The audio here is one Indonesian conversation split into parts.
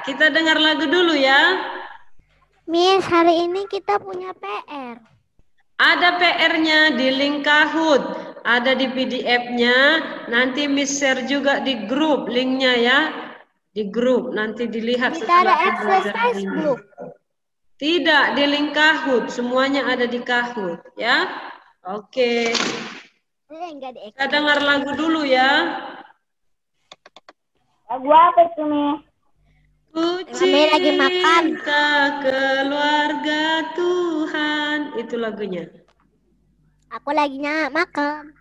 kita dengar lagu dulu ya. Miss, hari ini kita punya PR. Ada PR-nya di link Kahoot, ada di PDF-nya. Nanti Miss share juga di grup linknya ya. Di grup nanti dilihat Kita setelah ada pembelajaran ini. Facebook. Tidak, di link Kahoot, semuanya ada di Kahoot ya. Oke. Kita dengar lagu dulu ya. Lagu apa itu, Miss? Ku Kami lagi makan. cinta keluarga Tuhan. Itu lagunya. Aku lagi makan.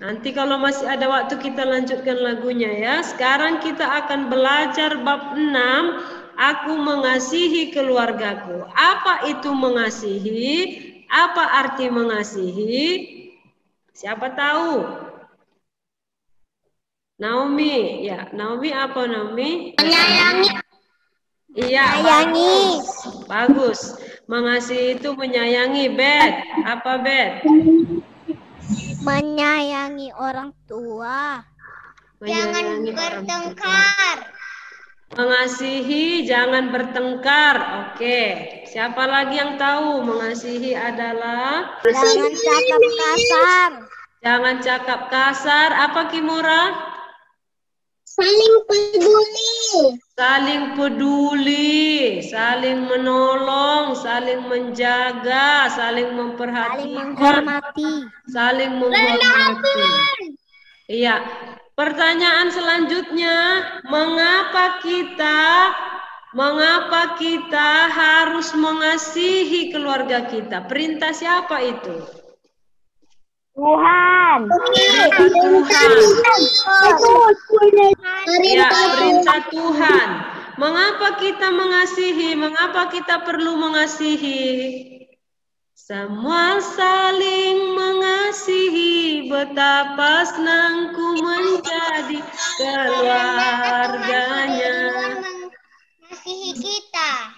Nanti kalau masih ada waktu kita lanjutkan lagunya ya. Sekarang kita akan belajar bab 6. Aku mengasihi keluargaku. Apa itu mengasihi? Apa arti mengasihi? Siapa tahu? Naomi, ya. Naomi apa Naomi? Menyayangi. Iya, menyayangi. Bagus. Mengasihi itu menyayangi. Bet, apa Bet? Menyayangi orang tua. Jangan bertengkar. Mengasihi jangan bertengkar. Oke. Siapa lagi yang tahu mengasihi adalah jangan cakap kasar. Jangan cakap kasar. Apa Kimura? Saling peduli. Saling peduli, saling menolong, saling menjaga, saling memperhatikan, saling menghormati. Iya. Pertanyaan selanjutnya, mengapa kita harus mengasihi keluarga kita? Perintah siapa itu? Tuhan. Ya, perintah Tuhan. Mengapa kita mengasihi? Mengapa kita perlu mengasihi? Semua saling mengasihi, betapa senangku menjadi keluarganya. Mengasihi kita.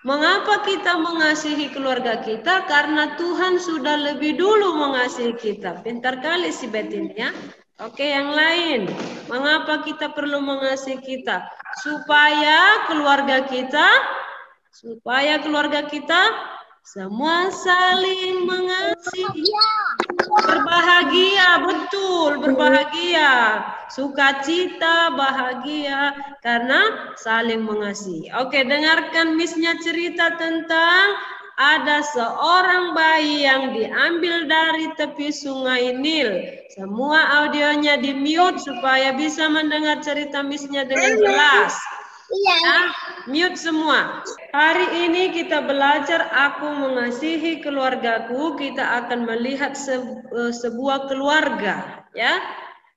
Mengapa kita mengasihi keluarga kita? Karena Tuhan sudah lebih dulu mengasihi kita. Pintar kali si Betin ya. Oke, yang lain. Mengapa kita perlu mengasihi kita? Supaya keluarga kita semua saling mengasihi. Berbahagia, betul, berbahagia. Sukacita, bahagia karena saling mengasihi. Oke, dengarkan Miss-nya cerita tentang ada seorang bayi yang diambil dari tepi sungai Nil. Semua audionya di-mute supaya bisa mendengar cerita Miss-nya dengan jelas. Ya, mute semua. Hari ini kita belajar aku mengasihi keluargaku. Kita akan melihat sebuah keluarga, ya.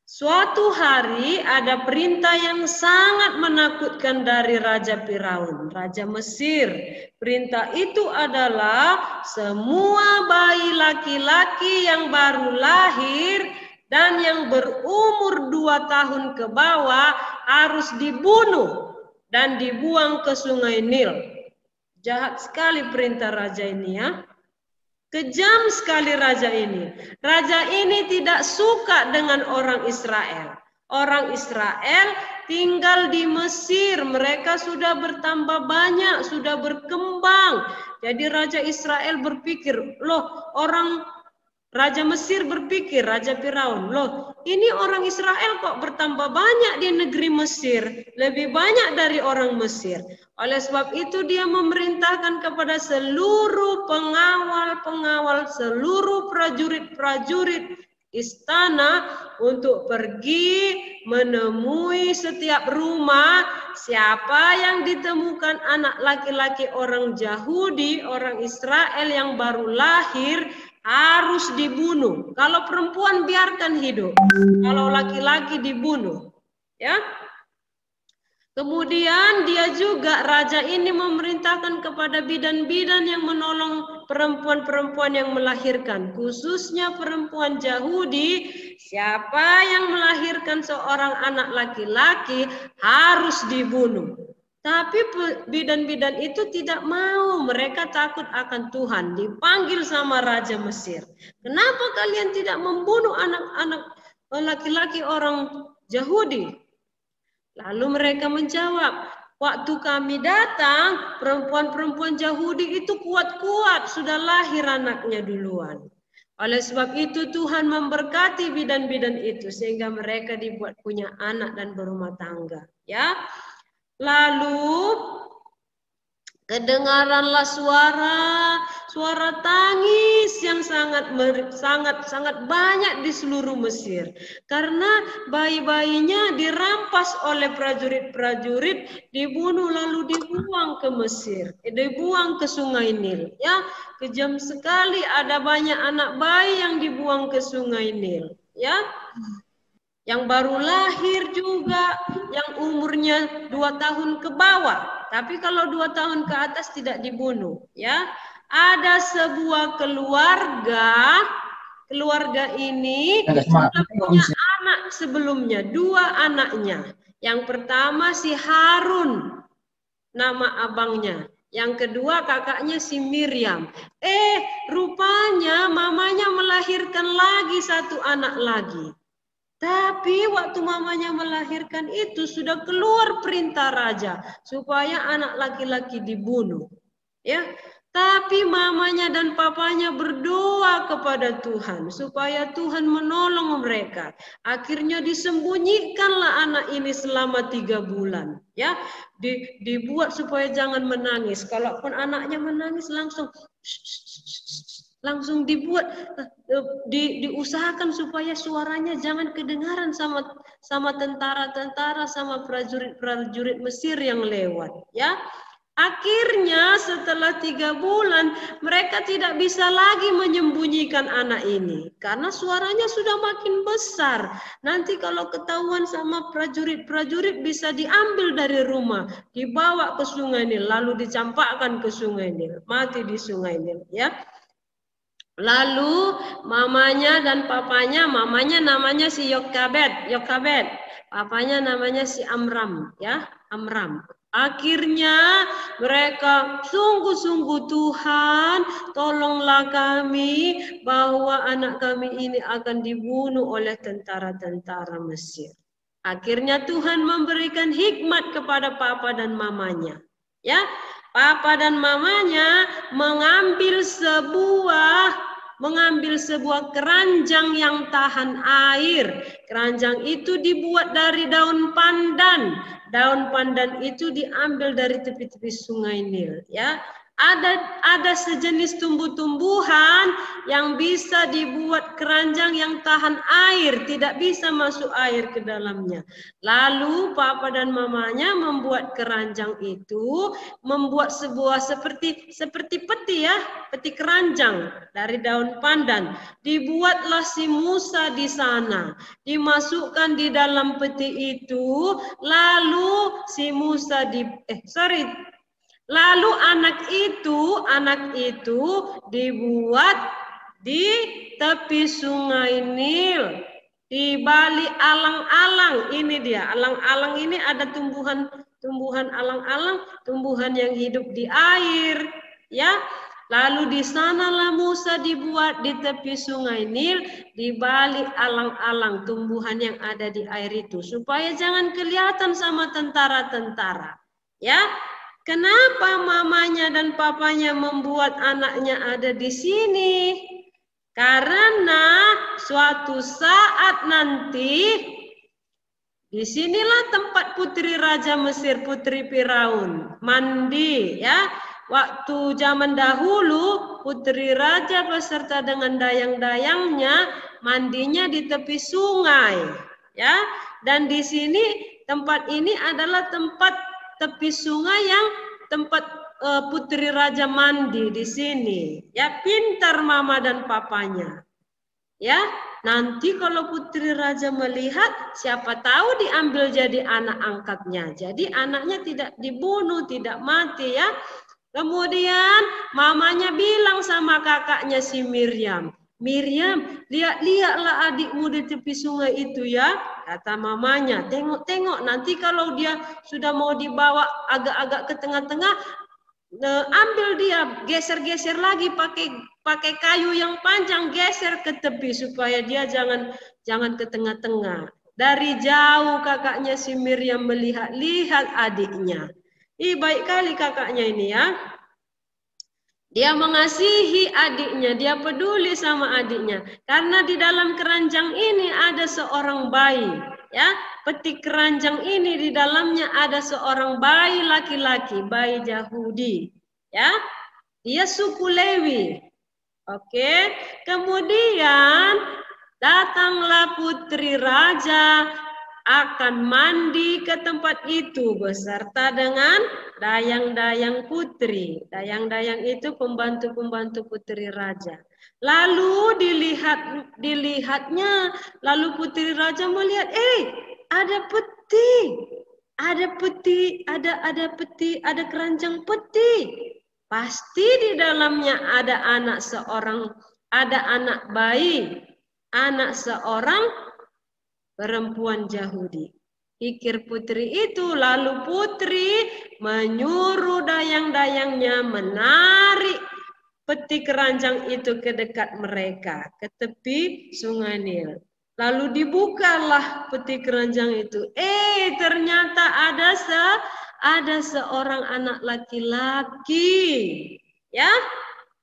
Suatu hari ada perintah yang sangat menakutkan dari Raja Firaun, Raja Mesir. Perintah itu adalah semua bayi laki-laki yang baru lahir dan yang berumur 2 tahun ke bawah harus dibunuh dan dibuang ke sungai Nil. Jahat sekali perintah raja ini, ya. Kejam sekali raja ini. Raja ini tidak suka dengan orang Israel. Orang Israel tinggal di Mesir. Mereka sudah bertambah banyak, sudah berkembang. Jadi Raja Israel berpikir, loh, Raja Mesir berpikir, Raja Firaun, loh, ini orang Israel kok bertambah banyak di negeri Mesir, lebih banyak dari orang Mesir. Oleh sebab itu dia memerintahkan kepada seluruh pengawal-pengawal, seluruh prajurit-prajurit istana untuk pergi menemui setiap rumah. Siapa yang ditemukan anak laki-laki orang Yahudi, orang Israel yang baru lahir, harus dibunuh. Kalau perempuan biarkan hidup. Kalau laki-laki dibunuh. Ya. Kemudian dia juga, raja ini memerintahkan kepada bidan-bidan yang menolong perempuan-perempuan yang melahirkan. Khususnya perempuan Yahudi, siapa yang melahirkan seorang anak laki-laki harus dibunuh. Tapi bidan-bidan itu tidak mau, mereka takut akan Tuhan. Dipanggil sama Raja Mesir. Kenapa kalian tidak membunuh anak-anak laki-laki orang Yahudi? Lalu mereka menjawab, waktu kami datang, perempuan-perempuan Yahudi itu kuat-kuat, sudah lahir anaknya duluan. Oleh sebab itu Tuhan memberkati bidan-bidan itu, sehingga mereka dibuat punya anak dan berumah tangga. Ya. Lalu kedengaranlah suara tangis yang sangat banyak di seluruh Mesir, karena bayi-bayinya dirampas oleh prajurit-prajurit, dibunuh lalu dibuang ke Mesir, dibuang ke sungai Nil. Ya, kejam sekali, ada banyak anak bayi yang dibuang ke sungai Nil. Ya. Yang baru lahir juga, yang umurnya 2 tahun ke bawah. Tapi kalau 2 tahun ke atas tidak dibunuh. Ya, ada sebuah keluarga ini sudah punya anak sebelumnya, 2 anaknya. Yang pertama si Harun, nama abangnya. Yang kedua kakaknya si Miriam. Rupanya mamanya melahirkan lagi 1 anak lagi. Tapi waktu mamanya melahirkan itu sudah keluar perintah raja supaya anak laki-laki dibunuh. Ya, tapi mamanya dan papanya berdoa kepada Tuhan supaya Tuhan menolong mereka. Akhirnya disembunyikanlah anak ini selama 3 bulan. Ya, dibuat supaya jangan menangis. Kalaupun anaknya menangis langsung dibuat, diusahakan supaya suaranya jangan kedengaran sama tentara-tentara, sama prajurit-prajurit Mesir yang lewat. Ya, akhirnya setelah 3 bulan mereka tidak bisa lagi menyembunyikan anak ini karena suaranya sudah makin besar. Nanti kalau ketahuan sama prajurit-prajurit bisa diambil dari rumah, dibawa ke sungai Nil, lalu dicampakkan ke sungai Nil, mati di sungai Nil. Ya. Lalu mamanya dan papanya, mamanya namanya si Yokabed, papanya namanya si Amram, ya, Amram. Akhirnya mereka sungguh-sungguh, Tuhan, tolonglah kami bahwa anak kami ini akan dibunuh oleh tentara-tentara Mesir. Akhirnya Tuhan memberikan hikmat kepada papa dan mamanya. Ya, papa dan mamanya mengambil sebuah keranjang yang tahan air. Keranjang itu dibuat dari daun pandan. Daun pandan itu diambil dari tepi-tepi sungai Nil. Ya, Ada sejenis tumbuh-tumbuhan yang bisa dibuat keranjang yang tahan air, tidak bisa masuk air ke dalamnya. Lalu papa dan mamanya membuat keranjang itu, membuat sebuah seperti peti ya, peti keranjang dari daun pandan. Dibuatlah si Musa di sana, dimasukkan di dalam peti itu, lalu si Musa lalu anak itu dibuat di tepi sungai Nil, di balik alang-alang. Ini dia, alang-alang ini ada tumbuhan alang-alang, tumbuhan yang hidup di air, ya. Lalu di sanalah Musa dibuat di tepi sungai Nil, di balik alang-alang, tumbuhan yang ada di air itu, supaya jangan kelihatan sama tentara-tentara, ya. Kenapa mamanya dan papanya membuat anaknya ada di sini? Karena suatu saat nanti disinilah tempat putri Raja Mesir, Putri Firaun, mandi ya. Waktu zaman dahulu putri raja beserta dengan dayang-dayangnya mandinya di tepi sungai, ya. Dan di sini tempat ini adalah tempat tepi sungai yang tempat putri raja mandi di sini. Ya, pintar mama dan papanya. Ya, nanti kalau putri raja melihat, siapa tahu diambil jadi anak angkatnya. Jadi anaknya tidak dibunuh, tidak mati ya. Kemudian mamanya bilang sama kakaknya si Miriam, Miriam, lihat-lihatlah adikmu di tepi sungai itu ya. Kata mamanya, tengok-tengok nanti kalau dia sudah mau dibawa agak-agak ke tengah-tengah, ambil dia, geser-geser lagi pakai kayu yang panjang, geser ke tepi supaya dia jangan ke tengah-tengah. Dari jauh kakaknya si Miriam melihat adiknya. Baik kali kakaknya ini ya. Dia mengasihi adiknya, dia peduli sama adiknya. Karena di dalam keranjang ini ada seorang bayi, ya. Peti keranjang ini di dalamnya ada seorang bayi laki-laki, bayi Yahudi, ya. Dia suku Lewi. Oke. Kemudian datanglah putri raja akan mandi ke tempat itu beserta dengan dayang-dayang putri. Dayang-dayang itu pembantu-pembantu putri raja. Lalu dilihatnya, lalu putri raja melihat, ada peti, ada keranjang peti. Pasti di dalamnya ada anak bayi, anak seorang perempuan Yahudi. Pikir putri itu, lalu putri menyuruh dayang-dayangnya menarik peti keranjang itu ke dekat mereka, ke tepi sungai Nil. Lalu dibukalah peti keranjang itu. Ternyata ada seorang anak laki-laki. Ya,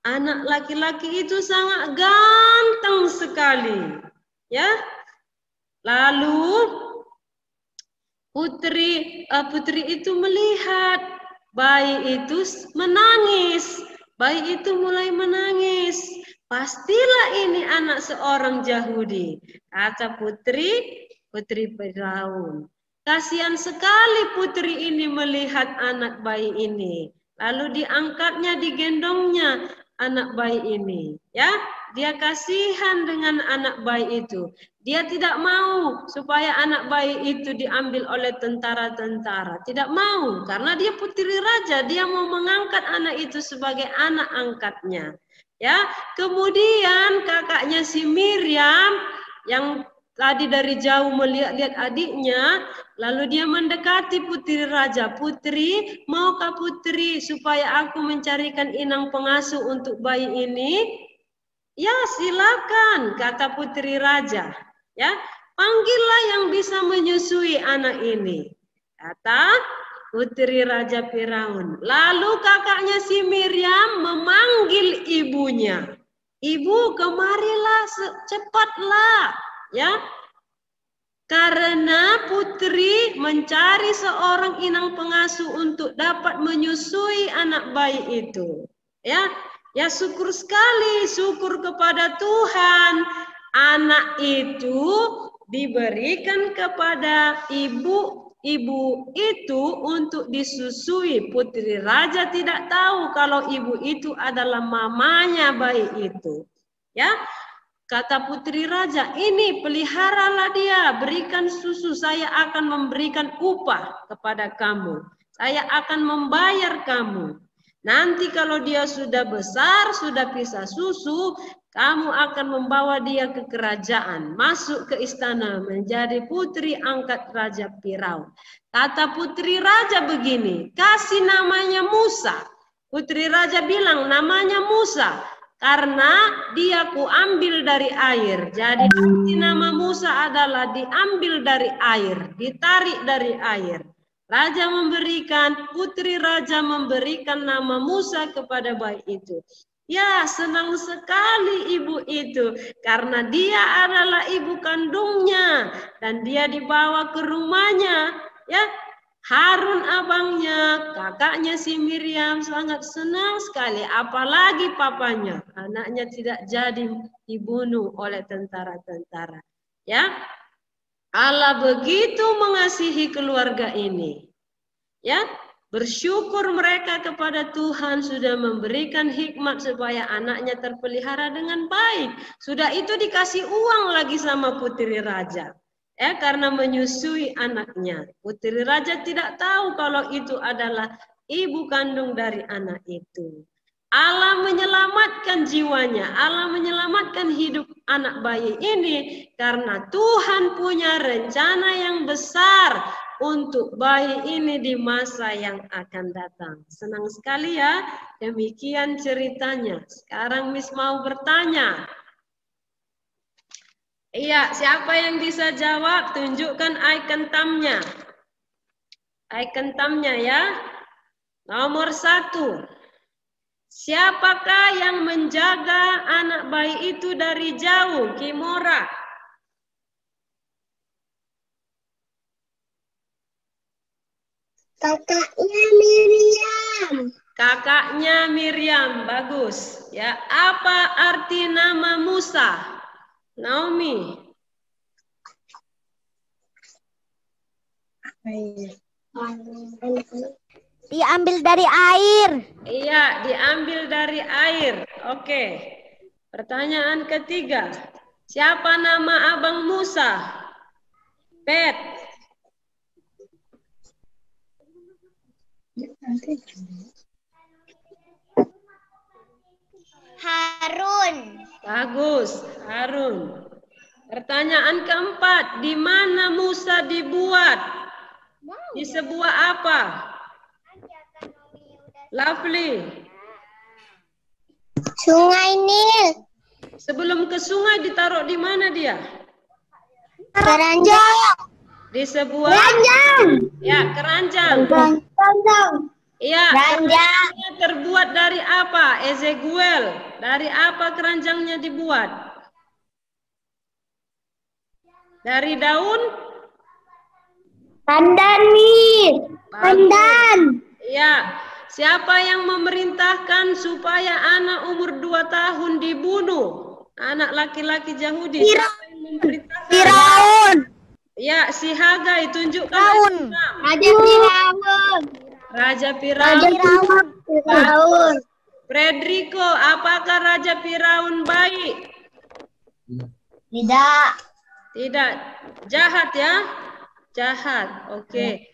anak laki-laki itu sangat ganteng sekali. Ya. Lalu putri itu melihat bayi itu menangis. Bayi itu mulai menangis. Pastilah ini anak seorang Yahudi, kata putri Firaun. Kasihan sekali putri ini melihat anak bayi ini. Lalu diangkatnya, digendongnya anak bayi ini. Ya, dia kasihan dengan anak bayi itu. Dia tidak mau supaya anak bayi itu diambil oleh tentara-tentara. Tidak mau, karena dia putri raja. Dia mau mengangkat anak itu sebagai anak angkatnya. Ya, kemudian kakaknya si Miriam yang tadi dari jauh melihat-lihat adiknya, lalu dia mendekati putri raja. Putri, maukah putri supaya aku mencarikan inang pengasuh untuk bayi ini? Ya, silakan, kata putri raja. Ya, panggillah yang bisa menyusui anak ini, kata putri raja Firaun. Lalu kakaknya si Miriam memanggil ibunya. Ibu, kemarilah, cepatlah, ya. Karena putri mencari seorang inang pengasuh untuk dapat menyusui anak bayi itu. Ya, ya syukur sekali, syukur kepada Tuhan. Anak itu diberikan kepada ibu itu untuk disusui. Putri raja tidak tahu kalau ibu itu adalah mamanya bayi itu. Ya. Kata putri raja, ini peliharalah dia, berikan susu, saya akan memberikan upah kepada kamu. Saya akan membayar kamu. Nanti kalau dia sudah besar, sudah bisa susu, kamu akan membawa dia ke kerajaan, masuk ke istana, menjadi putri angkat Raja Firaun. Kata putri raja begini, kasih namanya Musa. Putri raja bilang namanya Musa. Karena dia kuambil dari air. Jadi arti nama Musa adalah diambil dari air, ditarik dari air. Raja memberikan, putri raja memberikan nama Musa kepada bayi itu. Ya, senang sekali ibu itu karena dia adalah ibu kandungnya dan dia dibawa ke rumahnya. Ya, Harun abangnya, kakaknya si Miriam sangat senang sekali. Apalagi papanya, anaknya tidak jadi dibunuh oleh tentara-tentara. Ya, Allah begitu mengasihi keluarga ini. Ya, bersyukur mereka kepada Tuhan sudah memberikan hikmat supaya anaknya terpelihara dengan baik. Sudah itu dikasih uang lagi sama putri raja. Ya, karena menyusui anaknya. Putri raja tidak tahu kalau itu adalah ibu kandung dari anak itu. Allah menyelamatkan jiwanya, Allah menyelamatkan hidup anak bayi ini karena Tuhan punya rencana yang besar untuk bayi ini di masa yang akan datang. Senang sekali ya, demikian ceritanya. Sekarang Miss mau bertanya. Iya, siapa yang bisa jawab? Tunjukkan icon thumbnya. Icon thumbnya ya. Nomor 1. Siapakah yang menjaga anak bayi itu dari jauh? Kimora. Kakaknya Miriam. Kakaknya Miriam, bagus. Ya, apa arti nama Musa? Naomi. Diambil dari air. Iya, diambil dari air. Oke. Pertanyaan ketiga. Siapa nama abang Musa? Pet. Harun. Bagus, Harun. Pertanyaan keempat, di mana Musa dibuat? Di sebuah apa? Lovely. Sungai Nil. Sebelum ke sungai ditaruh di mana dia? Keranjang. Di sebuah Keranjang. ya, keranjang. Keranjang. Iya, Keranjang. keranjangnya terbuat dari apa? Ezekiel. Dari apa keranjangnya dibuat? Dari daun? Pandan nih. Pandan. Iya. Siapa yang memerintahkan supaya anak umur 2 tahun dibunuh? Anak laki-laki Yahudi. Siapa yang memerintahkan? Firaun. Ya, si Hagai, tunjukkan. Raja Firaun. Raja Firaun. Firaun. Frederico, apakah Raja Firaun baik? Tidak. Tidak. Jahat ya? Jahat. Oke.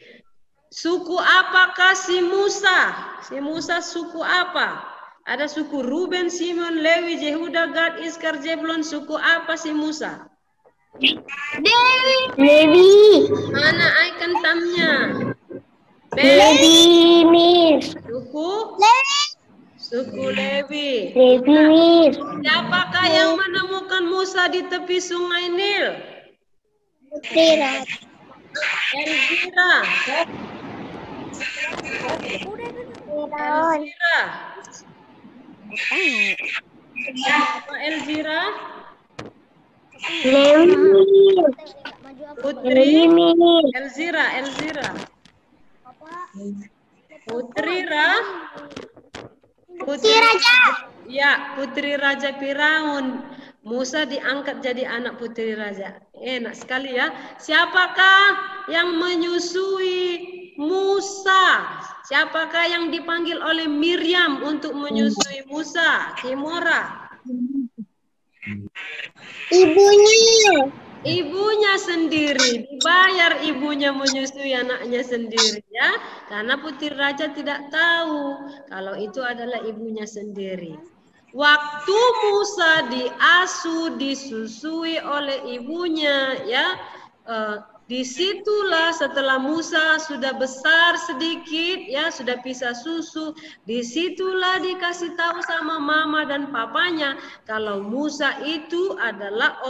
Suku apakah si Musa? Si Musa suku apa? Ada suku Ruben, Simon, Lewi, Yehuda, Gad, Iskar, Zebulon. Suku apa si Musa? Lewi. Mana icon thumbnya? Lewi, Miss. Suku? Suku Lewi. Lewi, Miss. Siapakah yang menemukan Musa di tepi sungai Nil? Tidak. Elvira. Elvira. Apa Elvira? Lewi. Putri Elzira. Putri Raja. Ya, Putri Raja Firaun. Musa diangkat jadi anak putri raja. Enak sekali ya. Siapakah yang menyusui Musa? Siapakah yang dipanggil oleh Miriam untuk menyusui Musa? Kimora. Ibunya sendiri. Dibayar ibunya menyusui anaknya sendiri ya. Karena putri raja tidak tahu kalau itu adalah ibunya sendiri. Waktu Musa diasuh, disusui oleh ibunya, ya, disitulah setelah Musa sudah besar sedikit, ya, sudah bisa susu, disitulah dikasih tahu sama mama dan papanya kalau Musa itu adalah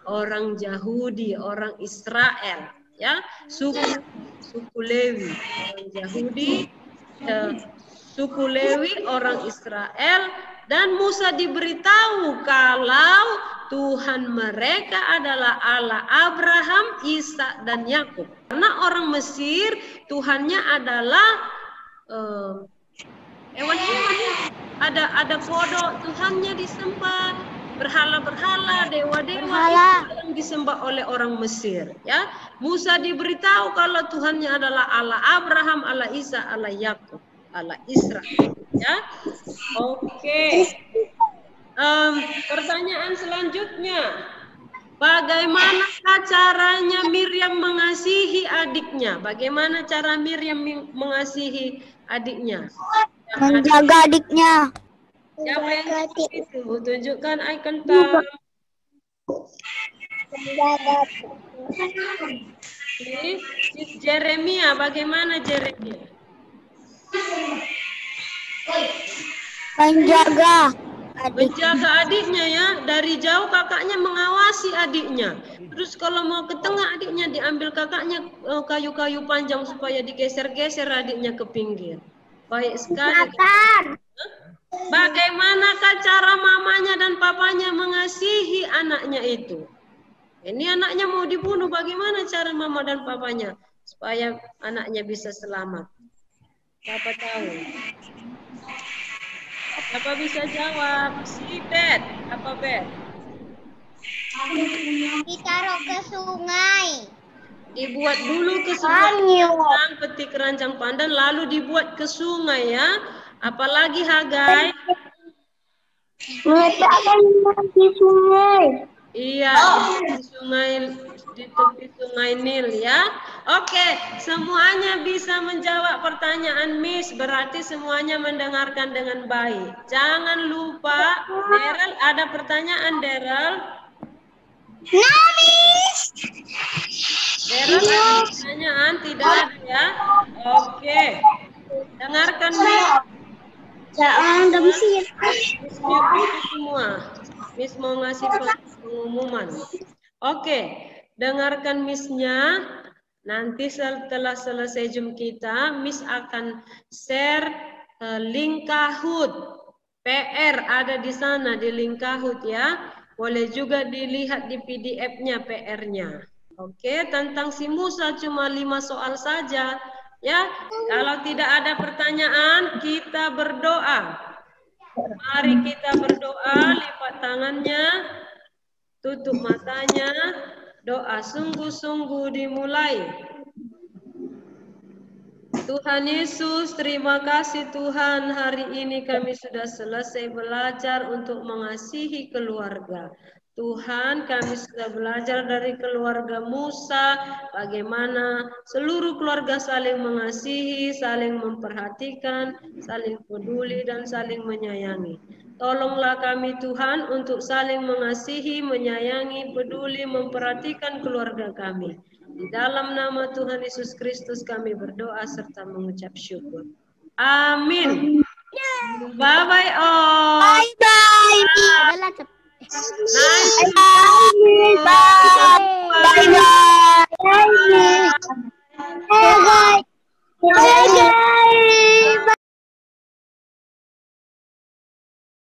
orang Yahudi, orang Israel, ya, suku Lewi, orang Yahudi, suku Lewi, orang Israel. Dan Musa diberitahu kalau Tuhan mereka adalah Allah Abraham, Ishak dan Yakub. Karena orang Mesir Tuhannya adalah hewan-hewan. Ada kodok, Tuhannya disembah, berhala-berhala, dewa-dewa itu yang disembah oleh orang Mesir. Ya, Musa diberitahu kalau Tuhannya adalah Allah Abraham, Allah Ishak, Allah Yakub, Allah Israel. Ya, oke. Pertanyaan selanjutnya, bagaimana caranya Miriam mengasihi adiknya? Bagaimana cara Miriam mengasihi adiknya? Menjaga adiknya. Siapa yang itu? Tunjukkan icon thumb. Ini Jeremia, bagaimana Jeremia? Menjaga adiknya ya, dari jauh kakaknya mengawasi adiknya. Terus kalau mau ke tengah adiknya diambil kakaknya kayu-kayu panjang supaya digeser-geser adiknya ke pinggir. Baik sekali. Bagaimanakah cara mamanya dan papanya mengasihi anaknya itu? Ini anaknya mau dibunuh, bagaimana cara mama dan papanya supaya anaknya bisa selamat? Siapa tahu? Siapa bisa jawab? Si Bet. Apa Bet? ditaruh ke sungai. Dibuat dulu ke sungai, petik keranjang pandan, lalu dibuat ke sungai ya. Apalagi Hagai? Meletakkan di sungai. Iya, di tepi sungai Nil ya. Oke, semuanya bisa menjawab pertanyaan Miss, berarti semuanya mendengarkan dengan baik. Jangan lupa, Daryl, ada pertanyaan Daryl? Miss. Daryl, ada pertanyaan? Tidak ada ya? Oke, dengarkan Miss. Jangan demsir. Miss mute semua. Miss mau ngasih pengumuman. Oke, dengarkan Miss-nya. Nanti setelah selesai Zoom kita, Miss akan share link Kahoot. PR ada di sana di link Kahoot ya. Boleh juga dilihat di PDF-nya PR-nya. Oke, tentang si Musa cuma 5 soal saja. Ya, kalau tidak ada pertanyaan, kita berdoa. Mari kita berdoa, lipat tangannya, tutup matanya, doa sungguh-sungguh dimulai. Tuhan Yesus, terima kasih Tuhan, hari ini kami sudah selesai belajar untuk mengasihi keluarga. Tuhan, kami sudah belajar dari keluarga Musa, bagaimana seluruh keluarga saling mengasihi, saling memperhatikan, saling peduli, dan saling menyayangi. Tolonglah kami Tuhan untuk saling mengasihi, menyayangi, peduli, memperhatikan keluarga kami. Di dalam nama Tuhan Yesus Kristus kami berdoa serta mengucap syukur. Amin. Bye-bye all. Bye-bye. Nice. Bye-bye. Bye-bye.